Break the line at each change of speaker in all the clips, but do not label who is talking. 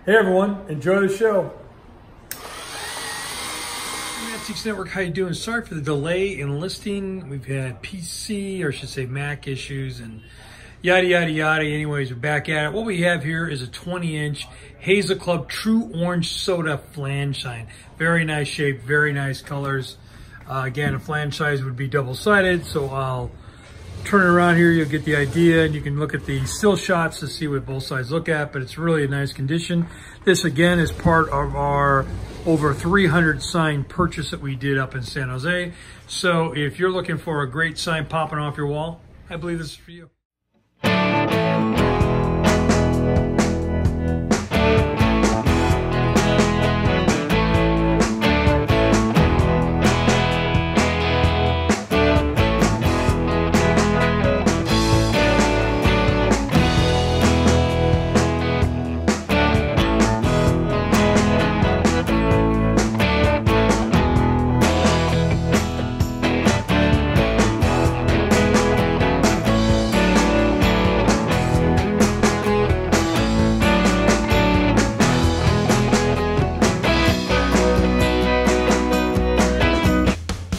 Hey everyone, enjoy the show. Mantiques Network, how you doing? Sorry for the delay in listing. We've had PC, or I should say Mac issues and yada, yada, yada. Anyways, we're back at it. What we have here is a 20-inch HAZLE Club Tru-Orange Soda flange sign. Very nice shape, very nice colors. Again, a flange size would be double-sided, so I'll turn it around here. You'll get the idea, and you can look at the still shots to see what both sides look at, but it's really a nice condition. This, again, is part of our over 300 sign purchase that we did up in San Jose. So if you're looking for a great sign popping off your wall, I believe this is for you.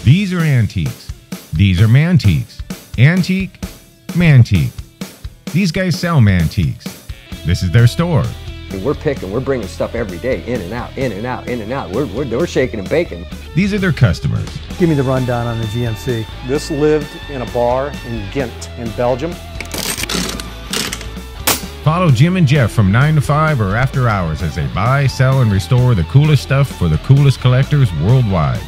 These are antiques. These are mantiques. Antique, mantique. These guys sell mantiques. This is their store.
We're bringing stuff every day, in and out, in and out, in and out. We're shaking and baking.
These are their customers.
Give me the rundown on the GMC.
This lived in a bar in Ghent, in Belgium.
Follow Jim and Jeff from 9 to 5 or after hours as they buy, sell, and restore the coolest stuff for the coolest collectors worldwide.